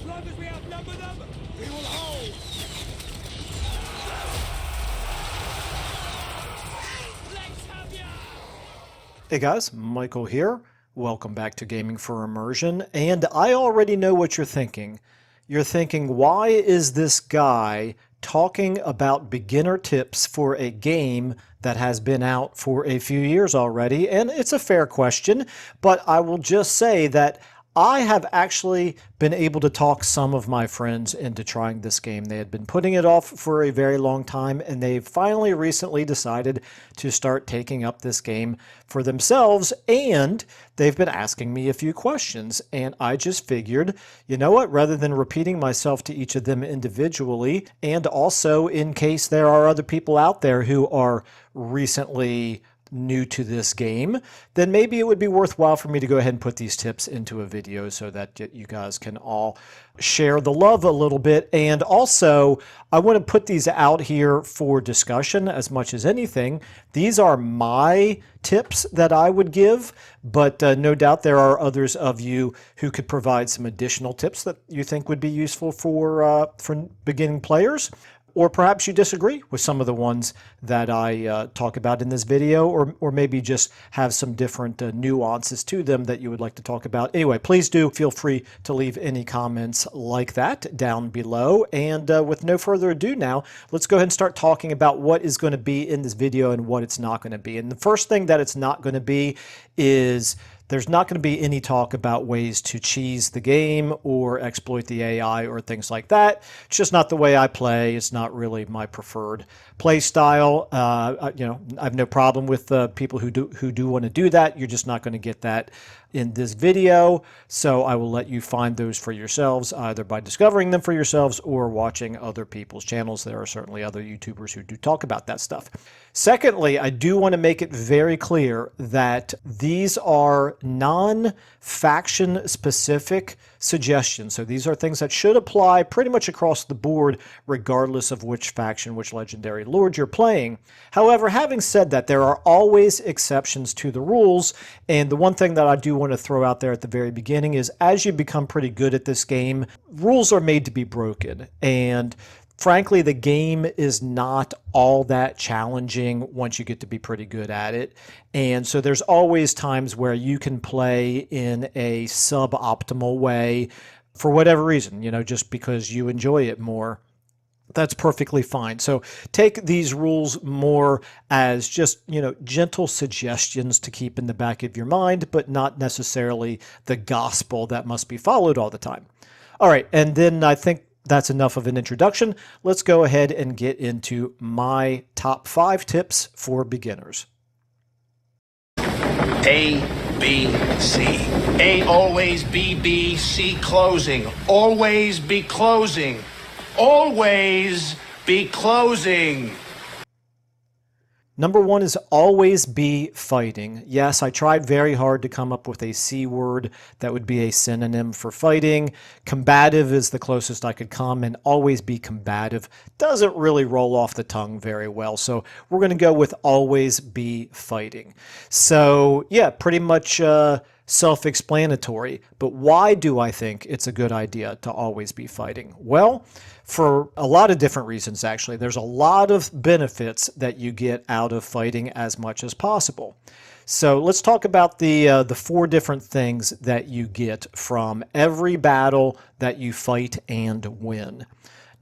long as we outnumber them, we will hold. Let's have ya! Hey guys, Michael here. Welcome back to Gaming for Immersion, and I already know what you're thinking. You're thinking, why is this guy talking about beginner tips for a game that has been out for a few years already? And it's a fair question, but I will just say that I have actually been able to talk some of my friends into trying this game. They had been putting it off for a very long time, and they've finally recently decided to start taking up this game for themselves, and they've been asking me a few questions, and I just figured, you know what, rather than repeating myself to each of them individually, and also in case there are other people out there who are recently new to this game, then maybe it would be worthwhile for me to go ahead and put these tips into a video so that you guys can all share the love a little bit. And also, I want to put these out here for discussion as much as anything. These are my tips that I would give, but no doubt there are others of you who could provide some additional tips that you think would be useful for beginning players. Or perhaps you disagree with some of the ones that I talk about in this video, or maybe just have some different nuances to them that you would like to talk about. Anyway, please do feel free to leave any comments like that down below. And with no further ado now, let's go ahead and start talking about what is going to be in this video and what it's not going to be. And the first thing that it's not going to be is there's not going to be any talk about ways to cheese the game or exploit the AI or things like that. It's just not the way I play. It's not really my preferred play style. I have no problem with people who do want to do that. You're just not going to get that in this video. So I will let you find those for yourselves, either by discovering them for yourselves or watching other people's channels. There are certainly other YouTubers who do talk about that stuff. Secondly, I do want to make it very clear that these are non-faction specific suggestions. So these are things that should apply pretty much across the board, regardless of which faction, which legendary lord you're playing. However, having said that, there are always exceptions to the rules. And the one thing that I do want to throw out there at the very beginning is, as you become pretty good at this game, rules are made to be broken. And frankly, the game is not all that challenging once you get to be pretty good at it. And so there's always times where you can play in a suboptimal way for whatever reason, just because you enjoy it more. That's perfectly fine. So take these rules more as just, gentle suggestions to keep in the back of your mind, but not necessarily the gospel that must be followed all the time. All right, and then I think that's enough of an introduction. Let's go ahead and get into my top 5 tips for beginners. A, B, C. A always be B, C closing. Always be closing. Always be closing. Number 1 is always be fighting. Yes, I tried very hard to come up with a C word that would be a synonym for fighting. Combative is the closest I could come, and always be combative doesn't really roll off the tongue very well. So we're going to go with always be fighting. So yeah, pretty much self-explanatory. But why do I think it's a good idea to always be fighting? Well, for a lot of different reasons, actually. There's a lot of benefits that you get out of fighting as much as possible. So let's talk about the 4 different things that you get from every battle that you fight and win.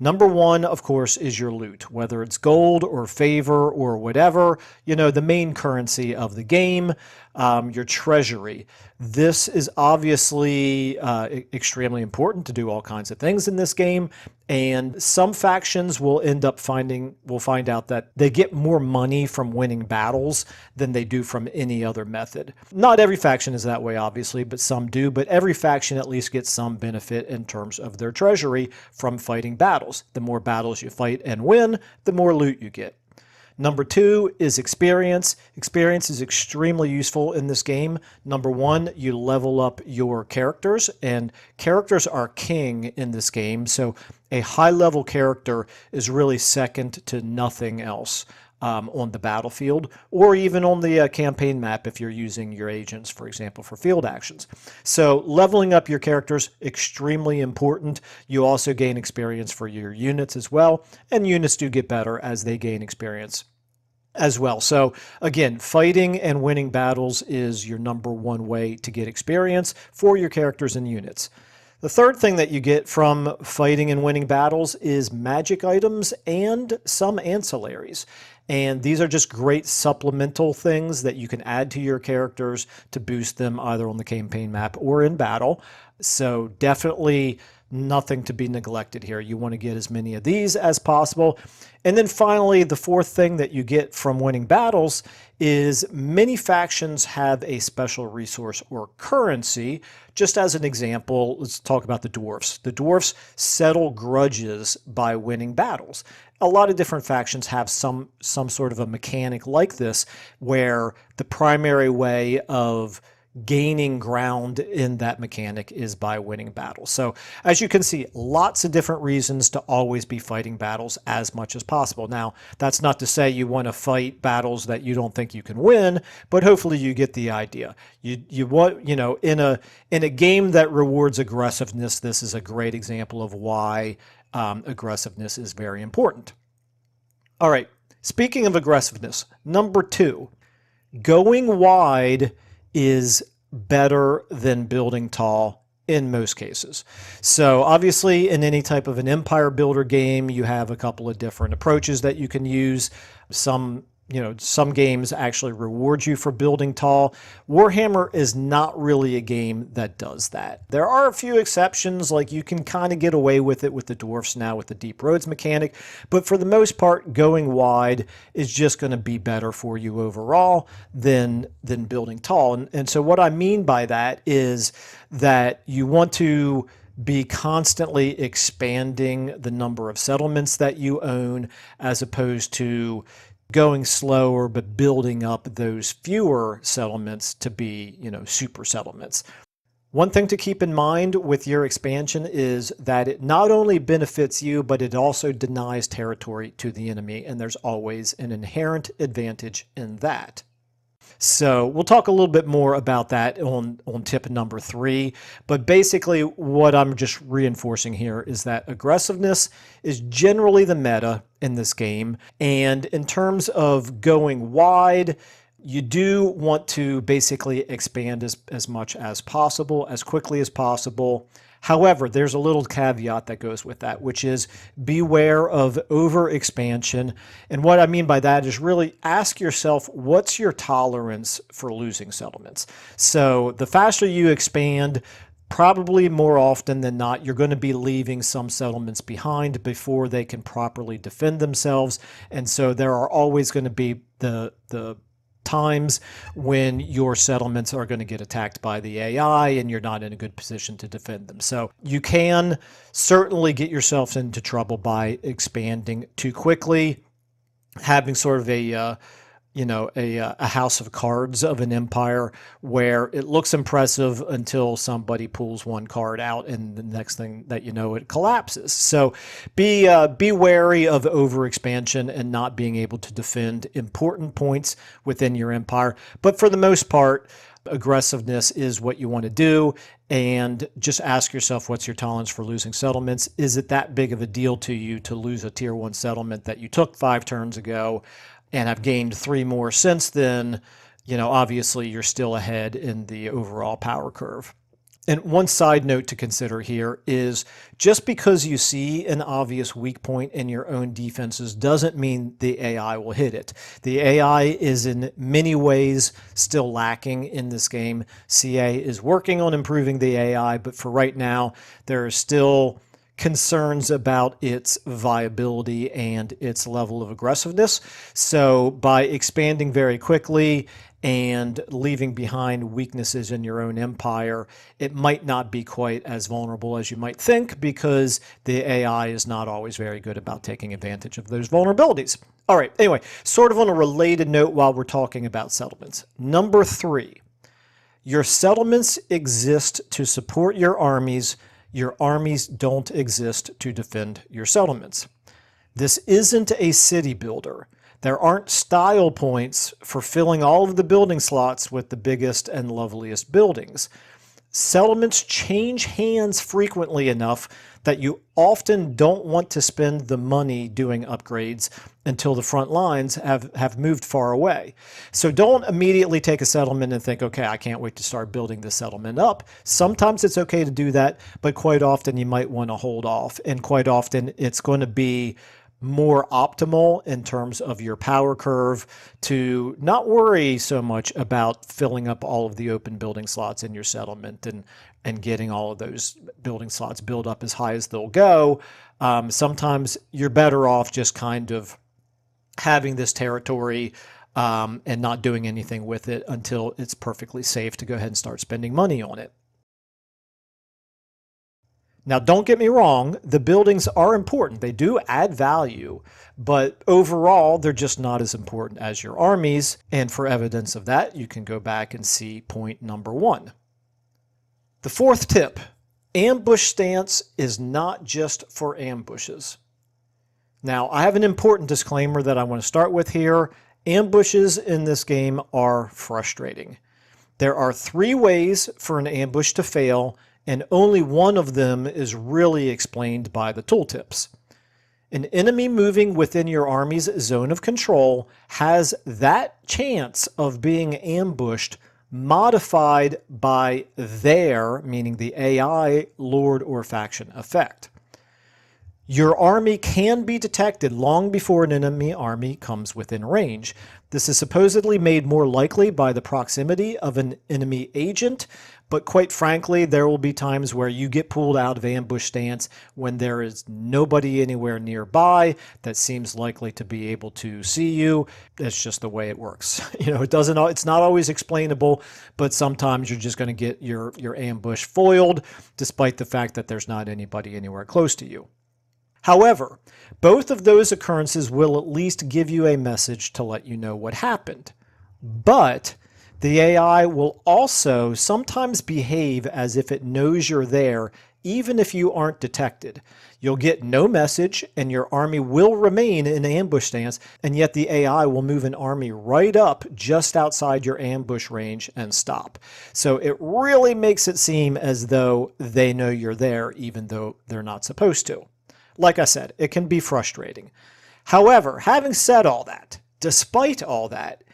Number 1, of course, is your loot, whether it's gold or favor or whatever, the main currency of the game, your treasury. This is obviously extremely important to do all kinds of things in this game, and some factions will find out that they get more money from winning battles than they do from any other method. Not every faction is that way, obviously, but some do. But every faction at least gets some benefit in terms of their treasury from fighting battles. The more battles you fight and win, the more loot you get. Number 2 is experience. Experience is extremely useful in this game. Number 1, you level up your characters, and characters are king in this game. So a high-level character is really second to nothing else. on the battlefield, or even on the campaign map if you're using your agents, for example, for field actions. So leveling up your characters, extremely important. You also gain experience for your units as well, and units do get better as they gain experience as well. So again, fighting and winning battles is your number one way to get experience for your characters and units. The third thing that you get from fighting and winning battles is magic items and some ancillaries. And these are just great supplemental things that you can add to your characters to boost them either on the campaign map or in battle. So definitely nothing to be neglected here. You want to get as many of these as possible. And then finally, the fourth thing that you get from winning battles is many factions have a special resource or currency. Just as an example, let's talk about the dwarfs. The dwarfs settle grudges by winning battles. A lot of different factions have some sort of a mechanic like this, where the primary way of gaining ground in that mechanic is by winning battles. So as you can see, lots of different reasons to always be fighting battles as much as possible. Now, that's not to say you want to fight battles that you don't think you can win, but hopefully you get the idea. You want, you know, in a game that rewards aggressiveness, this is a great example of why aggressiveness is very important. All right, speaking of aggressiveness, number 2, going wide is better than building tall in most cases. So obviously in any type of an empire builder game, you have a couple of different approaches that you can use. Some games actually reward you for building tall. Warhammer is not really a game that does that. There are a few exceptions, like you can kind of get away with it with the dwarfs now with the deep roads mechanic, but for the most part, going wide is just going to be better for you overall than building tall. And so what I mean by that is that you want to be constantly expanding the number of settlements that you own, as opposed to going slower but building up those fewer settlements to be, super settlements. One thing to keep in mind with your expansion is that it not only benefits you, but it also denies territory to the enemy, and there's always an inherent advantage in that. So we'll talk a little bit more about that on tip number 3. But basically what I'm just reinforcing here is that aggressiveness is generally the meta in this game. And in terms of going wide, you do want to basically expand as much as possible, as quickly as possible. However, there's a little caveat that goes with that, which is beware of over-expansion. And what I mean by that is really ask yourself, what's your tolerance for losing settlements? So the faster you expand, probably more often than not, you're going to be leaving some settlements behind before they can properly defend themselves. And so there are always going to be the times when your settlements are going to get attacked by the AI and you're not in a good position to defend them. So you can certainly get yourself into trouble by expanding too quickly, having sort of a house of cards of an empire where it looks impressive until somebody pulls one card out and the next thing that you know, it collapses. So be wary of overexpansion and not being able to defend important points within your empire. But for the most part, aggressiveness is what you want to do, and just ask yourself, what's your tolerance for losing settlements? Is it that big of a deal to you to lose a tier 1 settlement that you took 5 turns ago and have gained 3 more since then? Obviously you're still ahead in the overall power curve. And one side note to consider here is just because you see an obvious weak point in your own defenses doesn't mean the AI will hit it. The AI is in many ways still lacking in this game. CA is working on improving the AI, but for right now, there are still concerns about its viability and its level of aggressiveness. So by expanding very quickly and leaving behind weaknesses in your own empire, it might not be quite as vulnerable as you might think, because the AI is not always very good about taking advantage of those vulnerabilities. All right, anyway, sort of on a related note while we're talking about settlements. Number 3, your settlements exist to support your armies. Your armies don't exist to defend your settlements. This isn't a city builder. There aren't style points for filling all of the building slots with the biggest and loveliest buildings. Settlements change hands frequently enough that you often don't want to spend the money doing upgrades until the front lines have moved far away. So don't immediately take a settlement and think, okay, I can't wait to start building this settlement up. Sometimes it's okay to do that, but quite often you might want to hold off. And quite often it's going to be more optimal in terms of your power curve to not worry so much about filling up all of the open building slots in your settlement and getting all of those building slots built up as high as they'll go. Sometimes you're better off just kind of having this territory and not doing anything with it until it's perfectly safe to go ahead and start spending money on it. Now, don't get me wrong, the buildings are important. They do add value, but overall, they're just not as important as your armies. And for evidence of that, you can go back and see point number 1. The fourth tip, ambush stance is not just for ambushes. Now, I have an important disclaimer that I want to start with here. Ambushes in this game are frustrating. There are 3 ways for an ambush to fail, and only one of them is really explained by the tooltips. An enemy moving within your army's zone of control has that chance of being ambushed modified by their, meaning the AI, lord or faction effect. Your army can be detected long before an enemy army comes within range. This is supposedly made more likely by the proximity of an enemy agent, but quite frankly, there will be times where you get pulled out of ambush stance when there is nobody anywhere nearby that seems likely to be able to see you. That's just the way it works. It's not always explainable, but sometimes you're just going to get your ambush foiled, despite the fact that there's not anybody anywhere close to you. However, both of those occurrences will at least give you a message to let you know what happened. But the AI will also sometimes behave as if it knows you're there, even if you aren't detected. You'll get no message, and your army will remain in ambush stance, and yet the AI will move an army right up just outside your ambush range and stop. So it really makes it seem as though they know you're there, even though they're not supposed to. Like I said, it can be frustrating. However, having said all that, despite all that,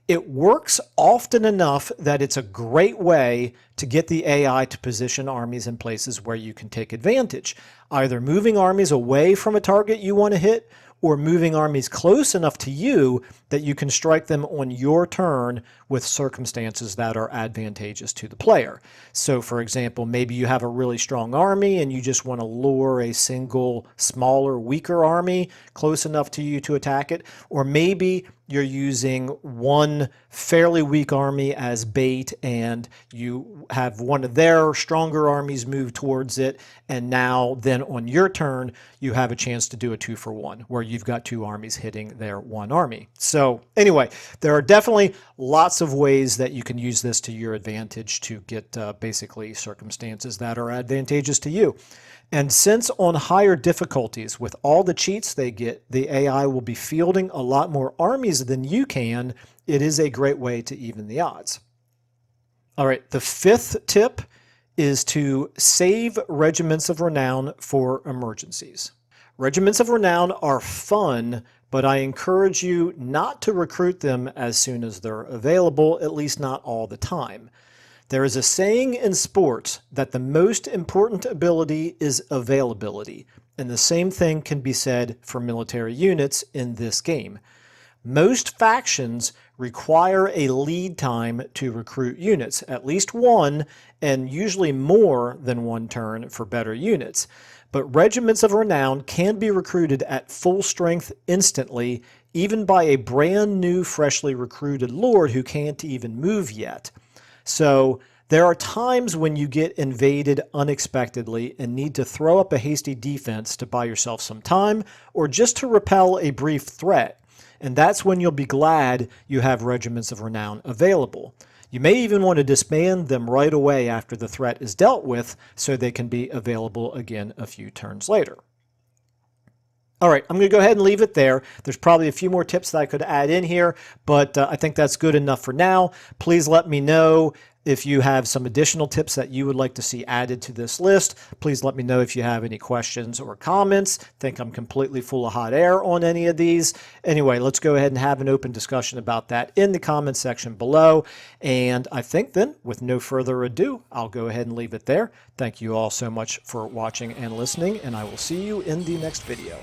it works often enough that it's a great way to get the AI to position armies in places where you can take advantage, either moving armies away from a target you want to hit or moving armies close enough to you that you can strike them on your turn with circumstances that are advantageous to the player. So for example, maybe you have a really strong army and you just want to lure a single smaller, weaker army close enough to you to attack it, or maybe you're using one fairly weak army as bait and you have one of their stronger armies move towards it, and now then on your turn you have a chance to do a 2-for-1 where you've got 2 armies hitting their 1 army. So anyway, there are definitely lots of ways that you can use this to your advantage to get basically circumstances that are advantageous to you. And since on higher difficulties, with all the cheats they get, the AI will be fielding a lot more armies than you can, it is a great way to even the odds. All right, the 5th tip is to save regiments of renown for emergencies. Regiments of renown are fun, but I encourage you not to recruit them as soon as they're available, at least not all the time. There is a saying in sports that the most important ability is availability, and the same thing can be said for military units in this game. Most factions require a lead time to recruit units, at least 1, and usually more than 1 turn for better units. But regiments of renown can be recruited at full strength instantly, even by a brand new freshly recruited lord who can't even move yet. So there are times when you get invaded unexpectedly and need to throw up a hasty defense to buy yourself some time or just to repel a brief threat. And that's when you'll be glad you have regiments of renown available. You may even want to disband them right away after the threat is dealt with so they can be available again a few turns later. All right, I'm going to go ahead and leave it there. There's probably a few more tips that I could add in here, but I think that's good enough for now. Please let me know if you have some additional tips that you would like to see added to this list. Please let me know if you have any questions or comments. Think I'm completely full of hot air on any of these. Anyway, let's go ahead and have an open discussion about that in the comment section below. And I think then, with no further ado, I'll go ahead and leave it there. Thank you all so much for watching and listening, and I will see you in the next video.